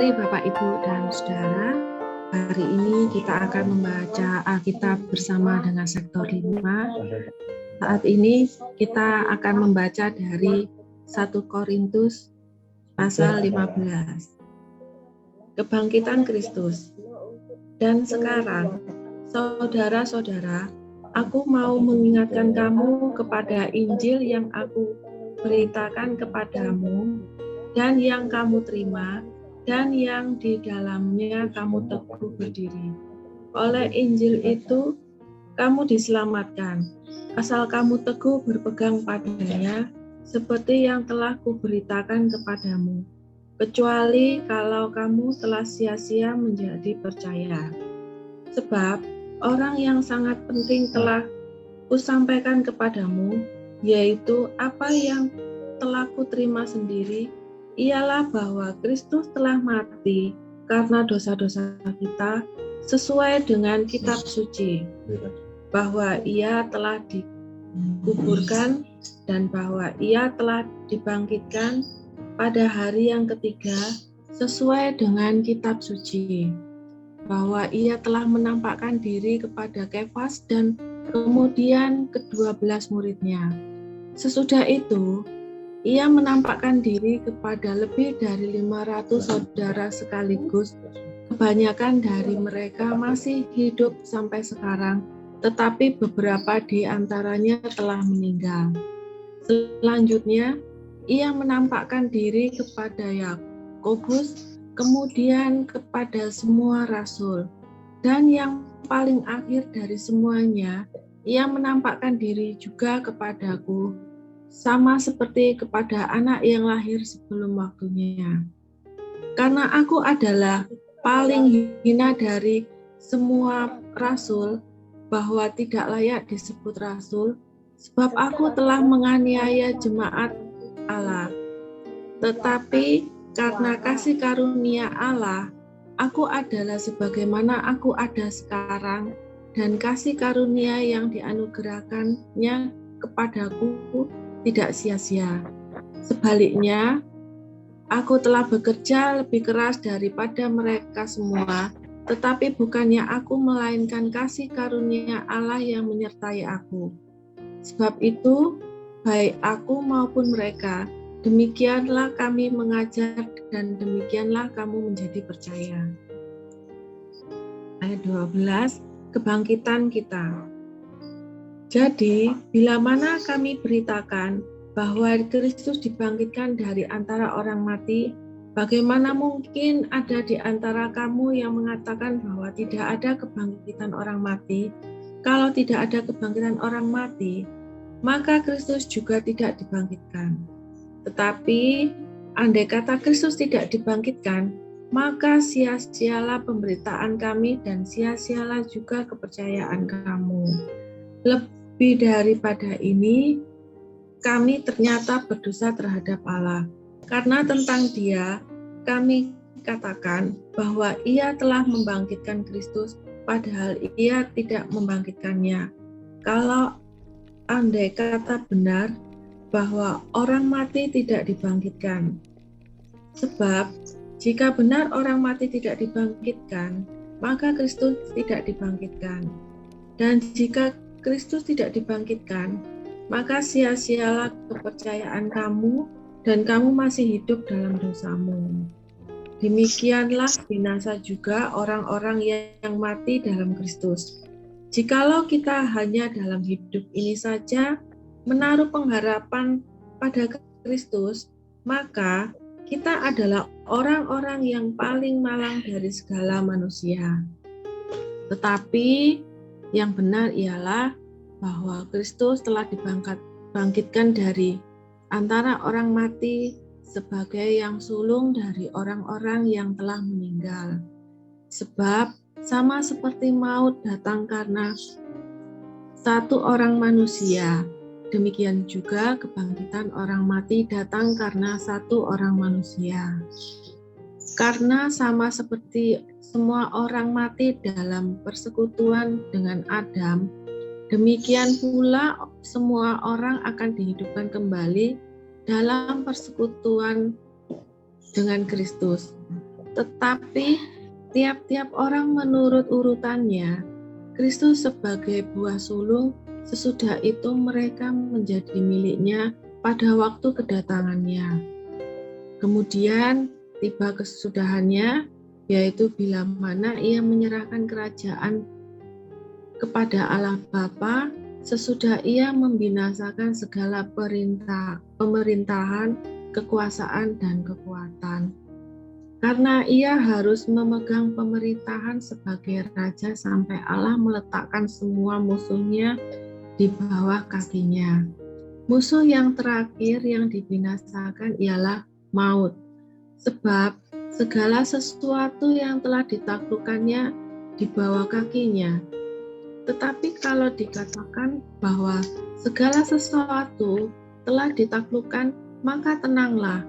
Mari Bapak, Ibu, dan Saudara, hari ini kita akan membaca Alkitab bersama dengan sektor 5. Saat ini kita akan membaca dari 1 Korintus pasal 15. Kebangkitan Kristus. Dan sekarang, saudara-saudara, aku mau mengingatkan kamu kepada Injil yang aku beritakan kepadamu dan yang kamu terima, dan yang di dalamnya kamu teguh berdiri. Oleh Injil itu, kamu diselamatkan, asal kamu teguh berpegang padanya, seperti yang telah kuberitakan kepadamu, kecuali kalau kamu telah sia-sia menjadi percaya. Sebab orang yang sangat penting telah kusampaikan kepadamu, yaitu apa yang telah kuterima sendiri, ialah bahwa Kristus telah mati karena dosa-dosa kita sesuai dengan kitab suci, bahwa ia telah dikuburkan dan bahwa ia telah dibangkitkan pada hari yang ketiga sesuai dengan kitab suci, bahwa ia telah menampakkan diri kepada Kefas dan kemudian ke-12 muridnya. Sesudah itu, ia menampakkan diri kepada lebih dari 500 saudara sekaligus. Kebanyakan dari mereka masih hidup sampai sekarang, tetapi beberapa di antaranya telah meninggal. Selanjutnya, ia menampakkan diri kepada Yakobus, kemudian kepada semua rasul. Dan yang paling akhir dari semuanya, ia menampakkan diri juga kepadaku, sama seperti kepada anak yang lahir sebelum waktunya. Karena aku adalah paling hina dari semua rasul, bahwa tidak layak disebut rasul, sebab aku telah menganiaya jemaat Allah. Tetapi karena kasih karunia Allah, aku adalah sebagaimana aku ada sekarang, dan kasih karunia yang dianugerahkannya kepadaku tidak sia-sia. Sebaliknya, aku telah bekerja lebih keras daripada mereka semua, tetapi bukannya aku, melainkan kasih karunia Allah yang menyertai aku. Sebab itu, baik aku maupun mereka, demikianlah kami mengajar dan demikianlah kamu menjadi percaya. Ayat 12, kebangkitan kita. Jadi, bila mana kami beritakan bahwa Kristus dibangkitkan dari antara orang mati, bagaimana mungkin ada di antara kamu yang mengatakan bahwa tidak ada kebangkitan orang mati? Kalau tidak ada kebangkitan orang mati, maka Kristus juga tidak dibangkitkan. Tetapi, andai kata Kristus tidak dibangkitkan, maka sia-sialah pemberitaan kami dan sia-sialah juga kepercayaan kamu. Lebih daripada ini, kami ternyata berdosa terhadap Allah. Karena tentang Dia, kami katakan bahwa Ia telah membangkitkan Kristus, padahal Ia tidak membangkitkannya. Kalau andai kata benar bahwa orang mati tidak dibangkitkan. Sebab, jika benar orang mati tidak dibangkitkan, maka Kristus tidak dibangkitkan. Dan jika Kristus tidak dibangkitkan, maka sia-sialah kepercayaan kamu dan kamu masih hidup dalam dosamu. Demikianlah binasa juga orang-orang yang mati dalam Kristus. Jikalau kita hanya dalam hidup ini saja menaruh pengharapan pada Kristus, maka kita adalah orang-orang yang paling malang dari segala manusia. Tetapi yang benar ialah bahwa Kristus telah dibangkitkan dari antara orang mati sebagai yang sulung dari orang-orang yang telah meninggal. Sebab sama seperti maut datang karena satu orang manusia, demikian juga kebangkitan orang mati datang karena satu orang manusia. Karena sama seperti semua orang mati dalam persekutuan dengan Adam, demikian pula semua orang akan dihidupkan kembali dalam persekutuan dengan Kristus. Tetapi tiap-tiap orang menurut urutannya. Kristus sebagai buah sulung, sesudah itu mereka menjadi miliknya pada waktu kedatangannya. Kemudian tiba kesudahannya, yaitu bila mana ia menyerahkan kerajaan kepada Allah Bapa, sesudah ia membinasakan segala pemerintahan, kekuasaan, dan kekuatan. Karena ia harus memegang pemerintahan sebagai raja sampai Allah meletakkan semua musuhnya di bawah kakinya. Musuh yang terakhir yang dibinasakan ialah maut. Sebab segala sesuatu yang telah ditaklukkannya di bawah kakinya. Tetapi kalau dikatakan bahwa segala sesuatu telah ditaklukkan, maka tenanglah,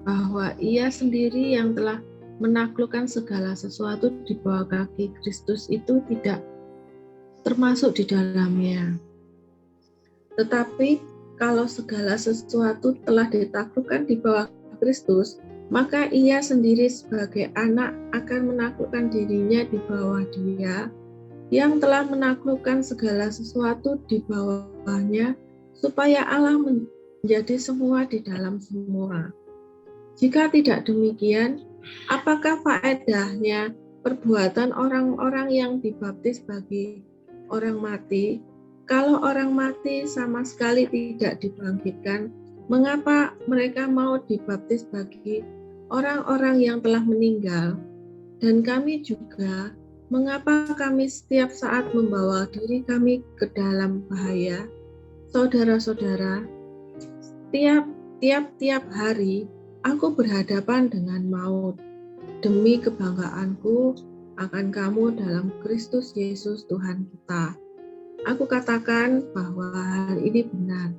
bahwa ia sendiri yang telah menaklukkan segala sesuatu di bawah kaki Kristus itu tidak termasuk di dalamnya. Tetapi kalau segala sesuatu telah ditaklukkan di bawah Kristus, maka ia sendiri sebagai anak akan menaklukkan dirinya di bawah Dia yang telah menaklukkan segala sesuatu di bawahnya, supaya Allah menjadi semua di dalam semua. Jika tidak demikian, apakah faedahnya perbuatan orang-orang yang dibaptis bagi orang mati? Kalau orang mati sama sekali tidak dibangkitkan, mengapa mereka mau dibaptis bagi orang-orang yang telah meninggal? Dan kami juga, mengapa kami setiap saat membawa diri kami ke dalam bahaya? Saudara-saudara, tiap-tiap hari aku berhadapan dengan maut, demi kebanggaanku akan kamu dalam Kristus Yesus Tuhan kita. Aku katakan bahwa hal ini benar.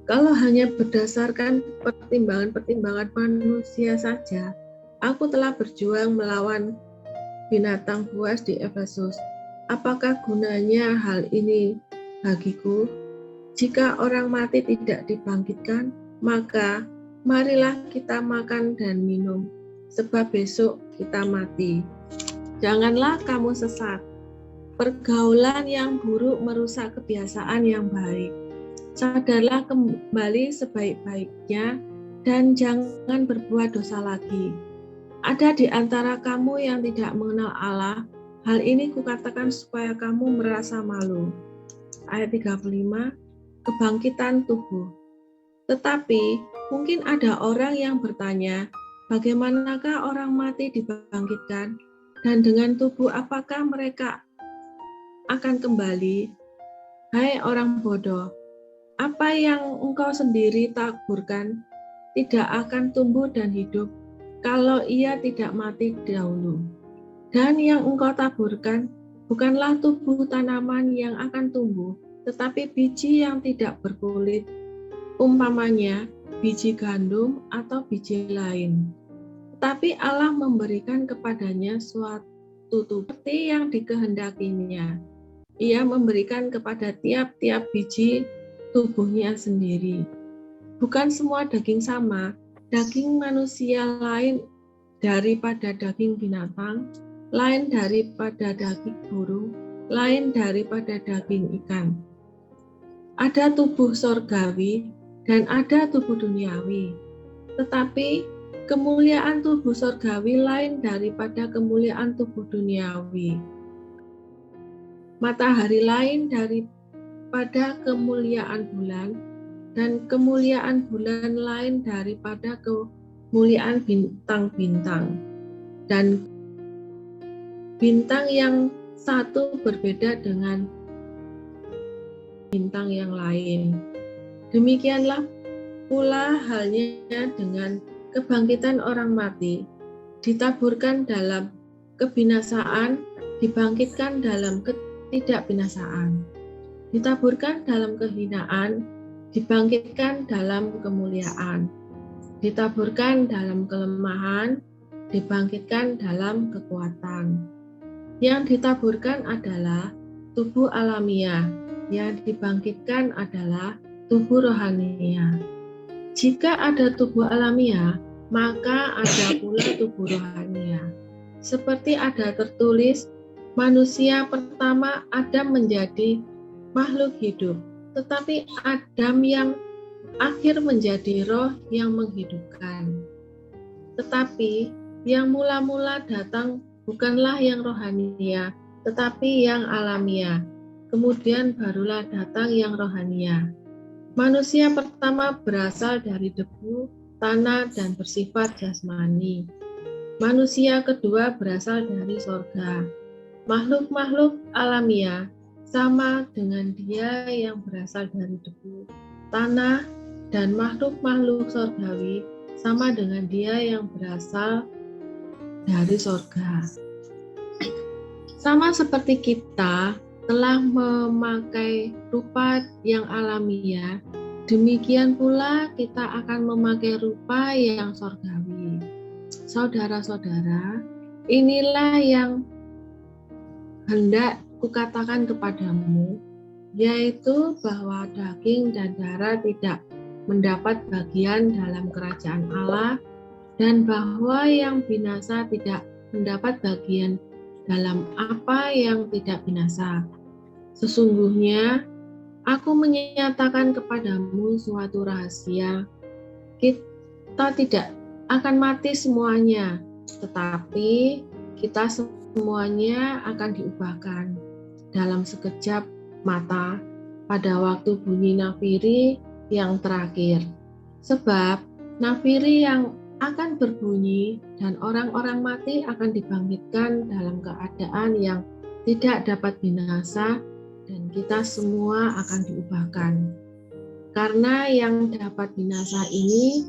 Kalau hanya berdasarkan pertimbangan-pertimbangan manusia saja, aku telah berjuang melawan binatang buas di Efesus. Apakah gunanya hal ini bagiku? Jika orang mati tidak dibangkitkan, maka marilah kita makan dan minum, sebab besok kita mati. Janganlah kamu sesat. Pergaulan yang buruk merusak kebiasaan yang baik. Sadarlah kembali sebaik-baiknya dan jangan berbuat dosa lagi. Ada di antara kamu yang tidak mengenal Allah. Hal ini kukatakan supaya kamu merasa malu. Ayat 35, kebangkitan tubuh. Tetapi mungkin ada orang yang bertanya, bagaimanakah orang mati dibangkitkan? Dan dengan tubuh apakah mereka akan kembali? Hai orang bodoh, apa yang engkau sendiri taburkan tidak akan tumbuh dan hidup kalau ia tidak mati dahulu. Dan yang engkau taburkan bukanlah tubuh tanaman yang akan tumbuh, tetapi biji yang tidak berkulit, umpamanya biji gandum atau biji lain. Tetapi Allah memberikan kepadanya suatu tubuh seperti yang dikehendakinya. Ia memberikan kepada tiap-tiap biji tubuhnya sendiri. Bukan semua daging sama, daging manusia lain daripada daging binatang, lain daripada daging burung, lain daripada daging ikan. Ada tubuh sorgawi dan ada tubuh duniawi, tetapi kemuliaan tubuh sorgawi lain daripada kemuliaan tubuh duniawi. Matahari lain daripada kemuliaan bulan, dan kemuliaan bulan lain daripada kemuliaan bintang-bintang. Dan bintang yang satu berbeda dengan bintang yang lain. Demikianlah pula halnya dengan kebangkitan orang mati, ditaburkan dalam kebinasaan, dibangkitkan dalam ketidakbinasaan, ditaburkan dalam kehinaan, dibangkitkan dalam kemuliaan, ditaburkan dalam kelemahan, dibangkitkan dalam kekuatan. Yang ditaburkan adalah tubuh alamiah, yang dibangkitkan adalah tubuh rohania. Jika ada tubuh alamiah, maka ada pula tubuh rohania. Seperti ada tertulis, manusia pertama Adam menjadi makhluk hidup, tetapi Adam yang akhir menjadi roh yang menghidupkan. Tetapi yang mula-mula datang bukanlah yang rohania, tetapi yang alamiah. Kemudian barulah datang yang rohania. Manusia pertama berasal dari debu, tanah, dan bersifat jasmani. Manusia kedua berasal dari sorga. Makhluk-makhluk alamiah sama dengan dia yang berasal dari debu, tanah, dan makhluk-makhluk sorgawi sama dengan dia yang berasal dari sorga. Sama seperti kita telah memakai rupa yang alamiah, demikian pula kita akan memakai rupa yang sorgawi. Saudara-saudara, inilah yang hendak kukatakan kepadamu, yaitu bahwa daging dan darah tidak mendapat bagian dalam kerajaan Allah, dan bahwa yang binasa tidak mendapat bagian dalam apa yang tidak binasa. Sesungguhnya, aku menyatakan kepadamu suatu rahasia. Kita tidak akan mati semuanya, tetapi kita semuanya akan diubahkan dalam sekejap mata pada waktu bunyi nafiri yang terakhir. Sebab nafiri yang akan berbunyi dan orang-orang mati akan dibangkitkan dalam keadaan yang tidak dapat binasa, dan kita semua akan diubahkan. Karena yang dapat binasa ini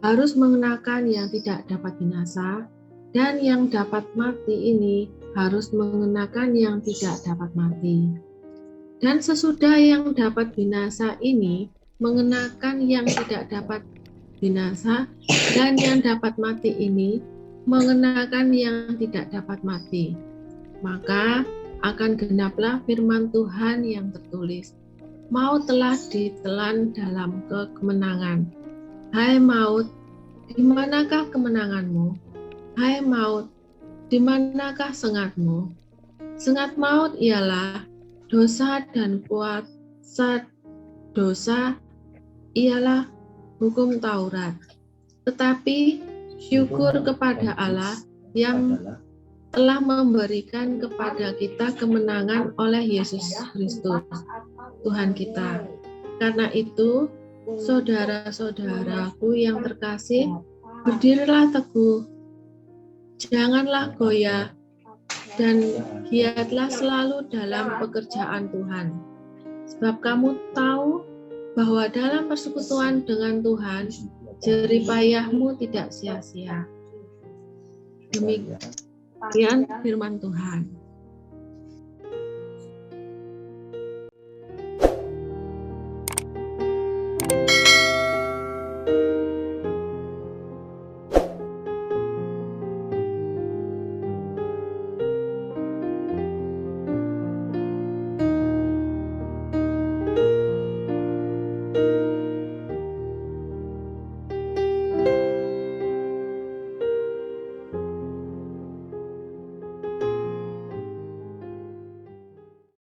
harus mengenakan yang tidak dapat binasa, dan yang dapat mati ini harus mengenakan yang tidak dapat mati. Dan sesudah yang dapat binasa ini mengenakan yang tidak dapat binasa, dan yang dapat mati ini mengenakan yang tidak dapat mati, maka akan genaplah firman Tuhan yang tertulis, maut telah ditelan dalam kemenangan. Hai maut, di manakah kemenanganmu? Hai maut, di manakah sengatmu? Sengat maut ialah dosa, dan kuasa dosa ialah hukum Taurat. Tetapi syukur kepada Allah yang telah memberikan kepada kita kemenangan oleh Yesus Kristus, Tuhan kita. Karena itu, saudara-saudaraku yang terkasih, berdirilah teguh, janganlah goyah, dan giatlah selalu dalam pekerjaan Tuhan. Sebab kamu tahu bahwa dalam persekutuan dengan Tuhan, jerih payahmu tidak sia-sia. Demikian firman Tuhan.